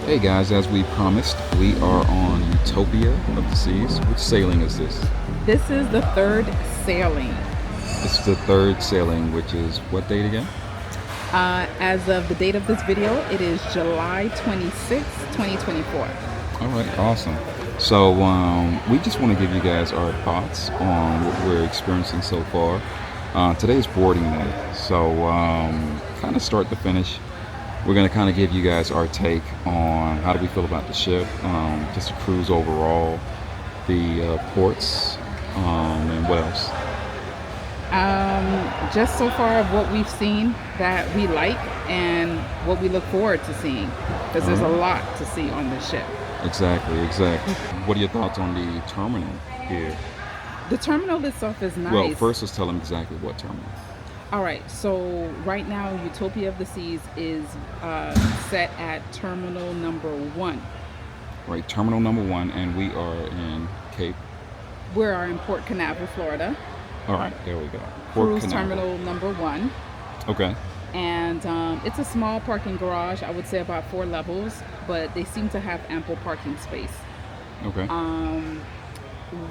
Hey guys, as we promised, we are on Utopia of the Seas. Which sailing is this? This is the third sailing. It's the third sailing, which is what date again? As of the date of this video, it is July 26th, 2024. All right, awesome. So we just want to give you guys our thoughts on what we're experiencing so far. Today's boarding day, so kind of start to finish, we're going to kind of give you guys our take on how do we feel about the ship, just a cruise overall, the ports, and what else? Just so far of what we've seen that we like and what we look forward to seeing, because there's a lot to see on this ship. Exactly, exactly. What are your thoughts on the terminal here? The terminal itself is nice. Well, first let's tell them exactly what terminal. All right, so right now Utopia of the Seas is set at terminal number 1. Right, terminal number 1, and we are in Cape. We are in Port Canaveral, Florida. All right, there we go. Port Cruise Canaveral. terminal number 1. Okay. And it's a small parking garage. I would say about 4 levels, but they seem to have ample parking space. Okay.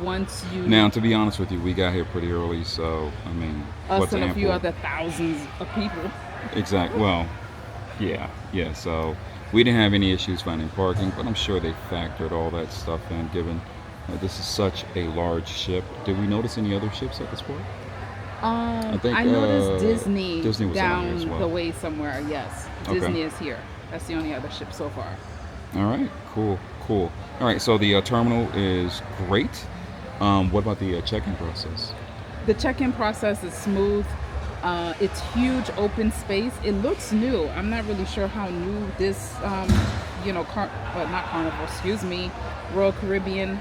Once you Now, to be honest with you, we got here pretty early, so I mean, us what's and a few ample? other thousands of people. Exactly. Well, yeah. So we didn't have any issues finding parking, but I'm sure they factored all that stuff in, given that this is such a large ship. Did we notice any other ships at this port? I noticed Disney Disney was on here as down well. the way somewhere. Yes, Okay. Disney is here. That's the only other ship so far. All right, cool. All right, so the terminal is great. What about the check-in process? The check-in process is smooth. It's huge open space. It looks new. I'm not really sure how new this, not Carnival, excuse me, Royal Caribbean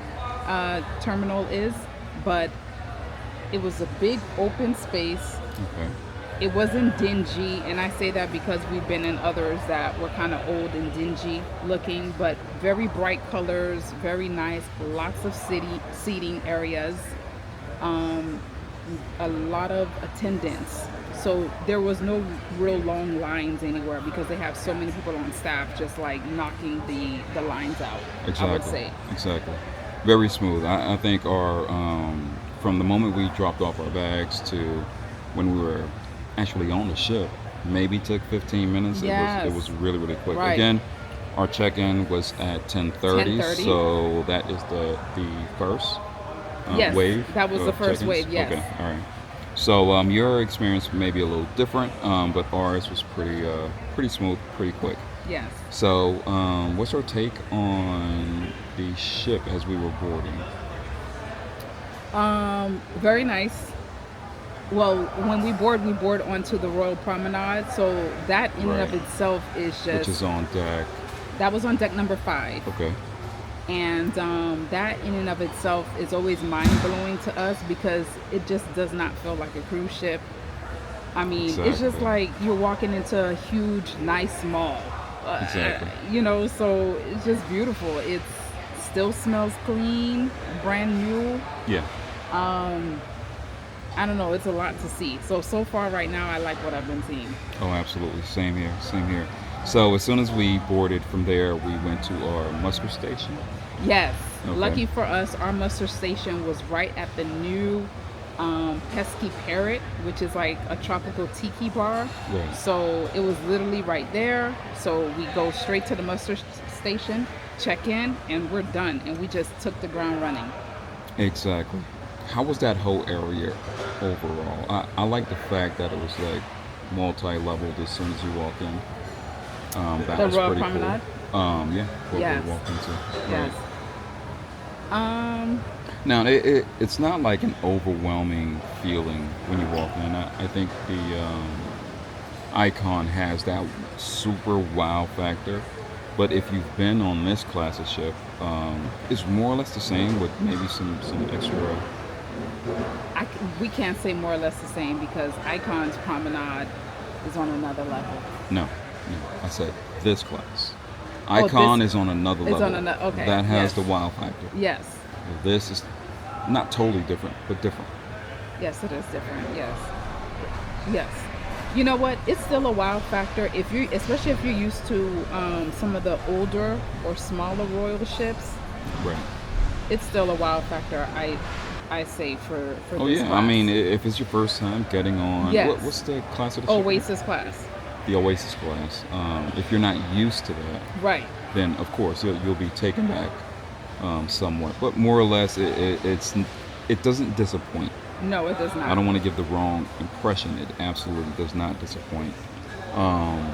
terminal is, but it was a big open space. Okay. It wasn't dingy, and I say that because we've been in others that were kind of old and dingy looking, but very bright colors, very nice, lots of seating areas, a lot of attendance. So there was no real long lines anywhere because they have so many people on staff just like knocking the lines out. Exactly. I would say. Exactly. Very smooth. I think our from the moment we dropped off our bags to when we were actually on the ship, maybe took 15 minutes. Yes. It was really, really quick. Right. Again, our check-in was at 10:30, 10:30. so that is the first Yes, wave. that was the of first check-ins? wave, yes. Okay, all right. So your experience may be a little different, but ours was pretty smooth, pretty quick. Yes. So what's our take on the ship as we were boarding? Very nice. Well, when we board onto the Royal Promenade, so that in and of Right. itself is just Which is on deck. that was on deck number 5. Okay. And that in and of itself is always mind-blowing to us because it just does not feel like a cruise ship. I mean, it's just Exactly. like you're walking into a huge, nice mall. Exactly. So it's just beautiful. It still smells clean, brand new. Yeah. I don't know, it's a lot to see. So far right now, I like what I've been seeing. Oh, absolutely. Same here. Same here. So as soon as we boarded from there, we went to our muster station. Yes. Okay. Lucky for us, our muster station was right at the new Pesky Parrot, which is like a tropical tiki bar. Right. So it was literally right there. So we go straight to the muster station, check in, and we're done. And we just took the ground running. Exactly. How was that whole area overall? I like the fact that it was like multi-leveled as soon as you walk in. That The was Royal pretty Promenade? cool. Yeah, what Yes. we walked into. Yes. Right. Now, it's not like an overwhelming feeling when you walk in. I think the Icon has that super wow factor. But if you've been on this class of ship, it's more or less the same with maybe some extra. We can't say more or less the same because Icon's Promenade is on another level. No, I said this class. Icon is on another It's level. on another. Okay. That has yes. the wow factor. Yes. This is not totally different, but different. Yes, it is different. Yes. Yes. You know what? It's still a wow factor if you, especially if you're used to some of the older or smaller royal ships. Right. It's still a wow factor. I say for Oh this yeah. I class. mean, if it's your first time getting on, Yes, what's the class of the ship? Oasis class. The Oasis class. If you're not used to that, Right. then of course you'll be taken back somewhat. But more or less, it doesn't disappoint. No, it does I not. don't want to give the wrong impression. It absolutely does not disappoint. Um,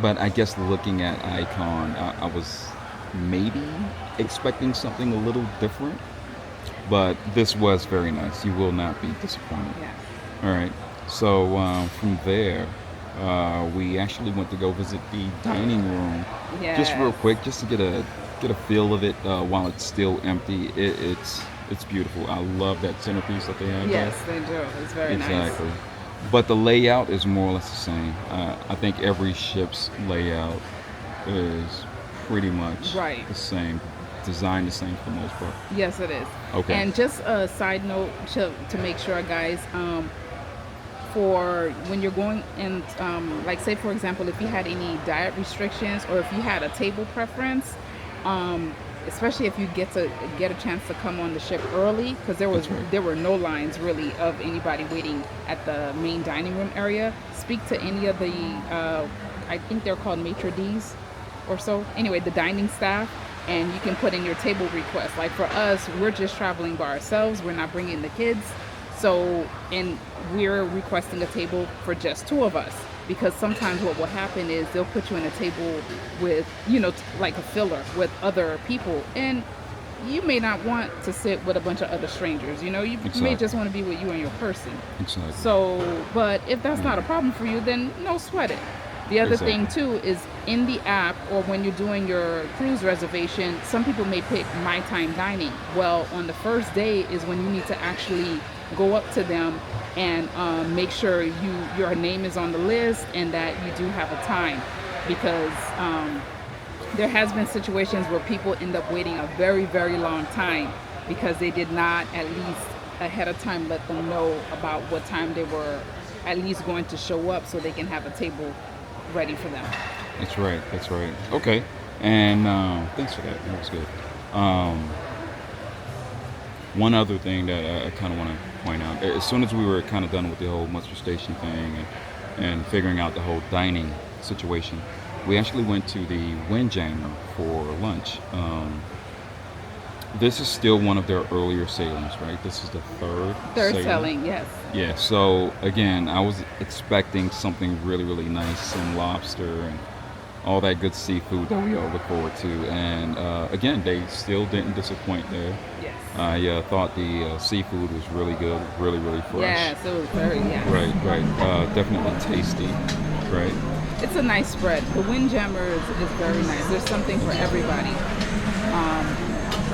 but I guess looking at Icon, I was maybe expecting something a little different. But this was very nice. You will not be disappointed. Yes. All right. So from there, we actually went to go visit the dining room, just real Yes. quick, just to get a feel of it while it's still empty. It's beautiful. I love that centerpiece that they have there. Yes, they do. It's very nice. Exactly. But the layout is more or less the same. I think every ship's layout is pretty much Right. the same, designed the same for the most part. Yes, it is. Okay. And just a side note to make sure, guys, for when you're going and like say for example, if you had any diet restrictions or if you had a table preference, um, especially if you get a chance to come on the ship early, because That's right. there were no lines really of anybody waiting at the main dining room area. Speak to any of the I think they're called maitre d's or so. Anyway, the dining staff, and you can put in your table request. Like for us, we're just traveling by ourselves. We're not bringing the kids. So, and we're requesting a table for just two of us because sometimes what will happen is they'll put you in a table with, like a filler with other people. And you may not want to sit with a bunch of other strangers. You may Exactly. just want to be with you and your person. Exactly. So, but if that's not a Yeah. problem for you, then no sweat it. The other thing Exactly. too is in the app or when you're doing your cruise reservation, some people may pick my time dining. Well, on the first day is when you need to actually go up to them and make sure your name is on the list and that you do have a time, because there has been situations where people end up waiting a very, very long time because they did not at least ahead of time let them know about what time they were at least going to show up so they can have a table ready for them. That's right. That's right. Okay. And thanks for that. That was good. Um, One other thing that I kind of want to point out, as soon as we were kind of done with the whole muster station thing and figuring out the whole dining situation, we actually went to the Windjammer for lunch. This is still one of their earlier sailings, right? This is the They're sailing. selling, yes. Yeah, so again, I was expecting something really, really nice, some lobster and all that good seafood that we all look forward to. And again, they still didn't disappoint there. Yes. I thought the seafood was really good, really, really fresh. Yes, it was very, yes. Right, right. Definitely tasty, right? It's a nice spread. The Windjammer is very nice. There's something for everybody.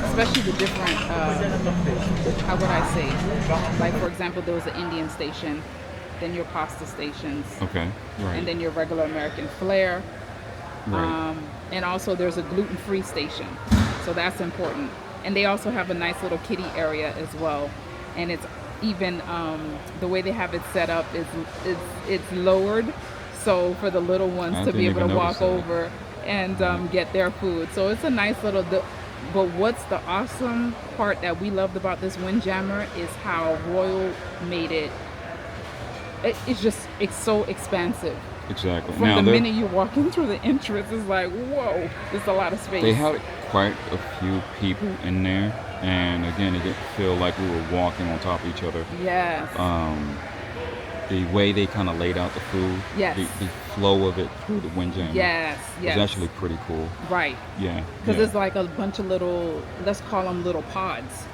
Especially the different, how would I say? Like, for example, there was an Indian station, then your pasta stations, Okay, right, and then your regular American flair. right. And also there's a gluten-free station. So that's important. And they also have a nice little kiddie area as well. And it's even, the way they have it set up is it's lowered. So for the little ones I to be didn't able to even walk notice that. over and get their food. So it's a nice little, but what's the awesome part that we loved about this Windjammer is how Royal made it. It's so expansive. Exactly. From Now the they minute you're walking through the entrance, it's like, whoa, it's a lot of space. they had quite a few people in there, and again, it didn't feel like we were walking on top of each other. Yes. The way they kind of laid out the food, Yes. the flow of it through the Windjammer, Yes. Yes. was actually pretty cool. right. Yeah, Because yeah. it's like a bunch of little, let's call them little pods.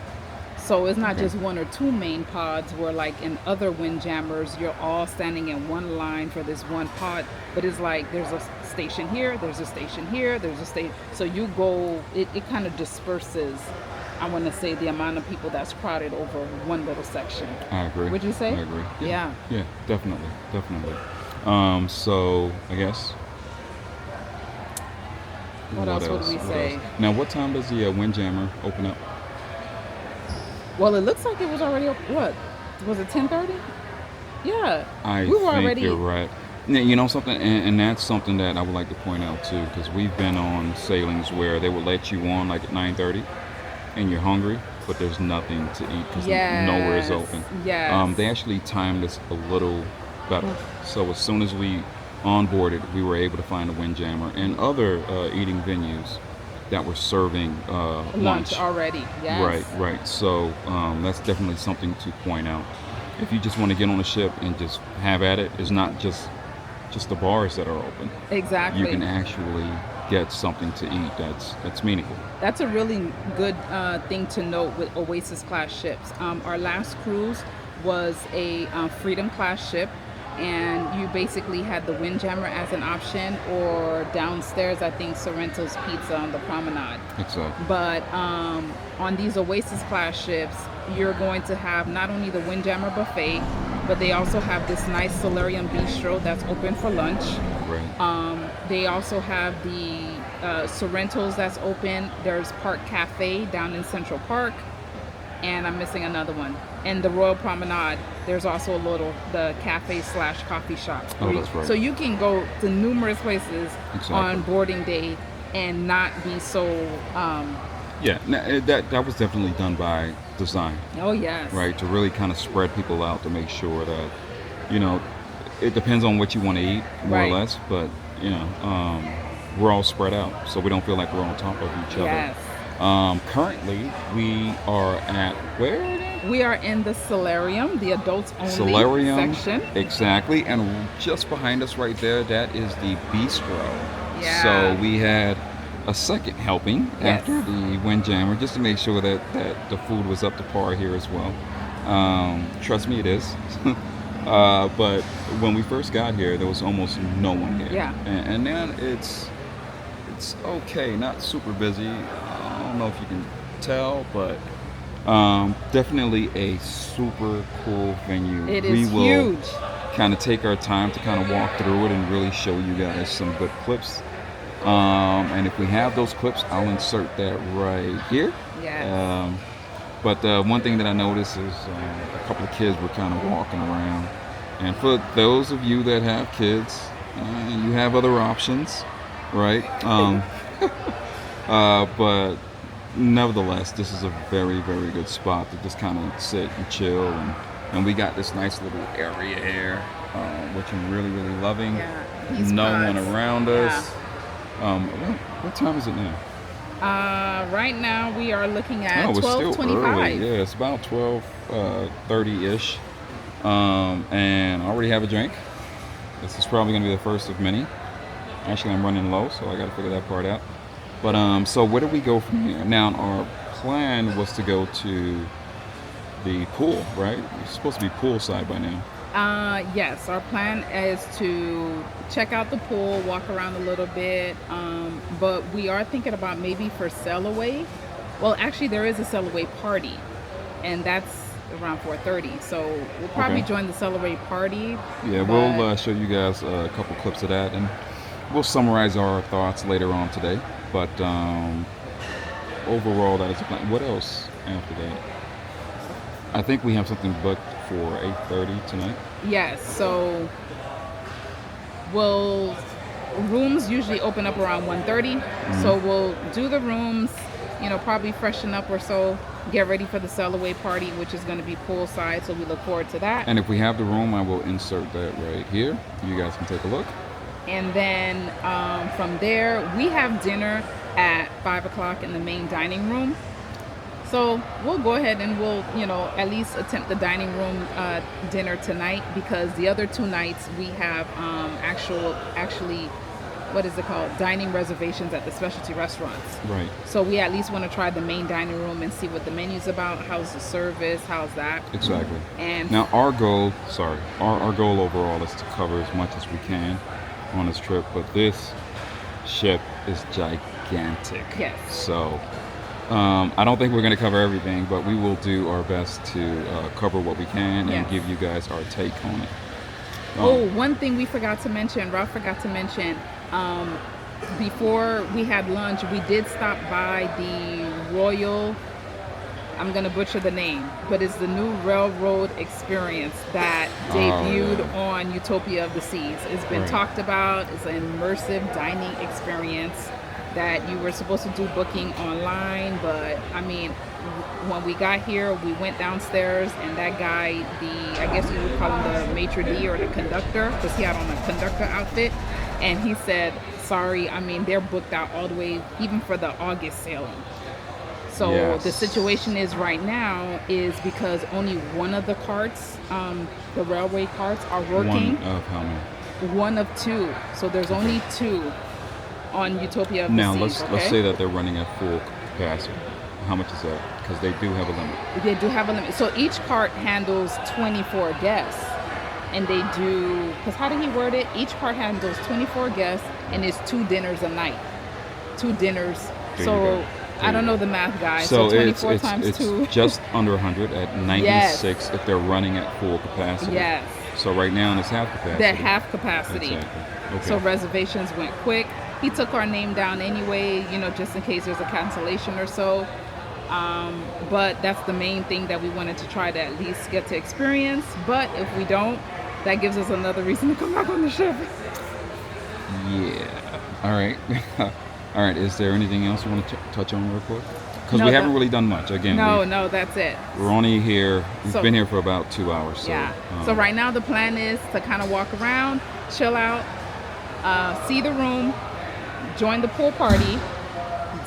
So it's not Okay. just one or two main pods where like in other Windjammers, you're all standing in one line for this one pod. But it's like there's a station here, there's a station here, there's a station. So you go, it kind of disperses, I want to say, the amount of people that's crowded over one little section. I agree. Would you say? I agree. Yeah. Yeah, definitely, definitely. So I guess. What else would we What say? else? Now, what time does the Windjammer open up? Well, it looks like it was already, what? Was it 10:30? Yeah, I we were think you're already. right. Yeah, you know something, and that's something that I would like to point out too, because we've been on sailings where they will let you on like at 9:30, and you're hungry, but there's nothing to eat because nowhere is Yes, open. yes. They actually timed us a little better. So as soon as we onboarded, we were able to find a Windjammer and other eating venues that were serving Lunch lunch. already. Yes. Right, right. So that's definitely something to point out. If you just want to get on a ship and just have at it, it's not just the bars that are open. You Exactly. can actually get something to eat that's meaningful. That's a really good thing to note with Oasis class ships. Our last cruise was a Freedom class ship, and you basically had the Windjammer as an option, or downstairs, I think Sorrento's Pizza on the promenade. Exactly. But on these Oasis class ships, you're going to have not only the Windjammer buffet, but they also have this nice solarium bistro that's open for lunch. Right. They also have the Sorrento's that's open. There's Park Cafe down in Central Park, and I'm missing another one. And the Royal Promenade, there's also a little the cafe slash coffee shop. Oh, that's right. So you can go to numerous places Exactly. on boarding day and not be so. Yeah, that was definitely done by design, Oh yes. right? To really kind of spread people out to make sure that, you know, it depends on what you want to eat, more or Right. less, but, we're all spread out, so we don't feel like we're on top of each other. Yes. Currently, we are at where again? We are in the solarium, the adults only Solarium, section. exactly, and just behind us right there, that is the bistro. So Yeah. we had a second helping Yes. after the Windjammer, just to make sure that the food was up to par here as well. Trust me, it is. But when we first got here, there was almost no one here, Yeah. and now it's okay, not super busy. I don't know if you can tell, but definitely a super cool venue. It We is will huge. kind of take our time to kind of walk through it and really show you guys some good clips. And if we have those clips, I'll insert that right here. Yes. But one thing that I noticed is a couple of kids were kind of walking around. And for those of you that have kids, you have other options, right? But nevertheless, this is a very, very good spot to just kind of sit and chill. And we got this nice little area here, which I'm really, really loving. Yeah. These No one pods. around Yeah. us. What time is it now? Right now we are looking at Oh, it's still 12:25. early. Yeah, it's about 12, 30-ish. And I already have a drink. This is probably going to be the first of many. Actually, I'm running low, so I got to figure that part out. But so where do we go from here? Now, our plan was to go to the pool, right? It's supposed to be poolside by now. Yes, our plan is to check out the pool, walk around a little bit, but we are thinking about maybe for sail away. Well, actually, there is a sail away party, and that's around 4:30. So we'll probably Okay. join the sail away party. Yeah, But we'll show you guys a couple clips of that, and we'll summarize our thoughts later on today. But overall, that is the plan. What else after that? I think we have something booked for 8:30 tonight. yes, so we'll rooms usually open up around 1:30. So we'll do the rooms, probably freshen up or so, get ready for the sail away party, which is going to be poolside. So we look forward to that. And if we have the room, I will insert that right here. You guys can take a look. And then from there, we have dinner at 5 o'clock in the main dining room. So we'll go ahead and we'll, at least attempt the dining room dinner tonight, because the other 2 nights we have actually, what is it called? Dining reservations at the specialty restaurants. Right. So we at least want to try the main dining room and see what the menu's about. How's the service? How's that? Exactly. And Now, our goal overall is to cover as much as we can on this trip, but this ship is gigantic. Yes. So, I don't think we're going to cover everything, but we will do our best to cover what we can and Yes. give you guys our take on it. Oh, one thing we forgot to mention, Ralph forgot to mention, before we had lunch, we did stop by the Royal I'm gonna butcher the name, but it's the new railroad experience that Oh, debuted yeah. on Utopia of the Seas. It's been Right. talked about. It's an immersive dining experience that you were supposed to do booking online, but I mean, when we got here, we went downstairs, and that guy, the I guess you would call him the maitre d' or the conductor, because he had on a conductor outfit, and he said, "Sorry, I mean they're booked out all the way, even for the August sailing." So the Yes. situation is right now is because only one of the carts, the railway carts, are One working. of how many? One of two. So there's only two on Utopia of the Now Seas. let's say Okay, that they're running at full capacity. How much is that? Because they do have a limit. they do have a limit. So each cart handles 24 guests, and they do. Because how did he word it? Each cart handles 24 guests, and it's 2 dinners a night. 2 dinners. There you So go. I don't know the math, guys. So So 24 times it's two. just under 100 at 96 if they're running at full capacity. Yes. So right now it's half capacity. They're half capacity. Exactly. Okay. So reservations went quick. He took our name down anyway, just in case there's a cancellation or so. But that's the main thing that we wanted to try to at least get to experience. But if we don't, that gives us another reason to come back on the ship. Yeah. All right. All right. Is there anything else you want to touch on real quick? Because No, we haven't that- really done much. Again, No, that's it. we're only here. We've So- been here for about 2 hours. So, Yeah. So right now the plan is to kind of walk around, chill out, see the room, join the pool party,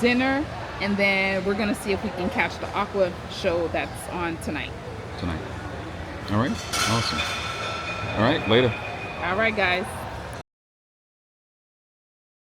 dinner, and then we're gonna see if we can catch the aqua show that's on tonight. tonight. All right. Awesome. All right. Later. All right, guys.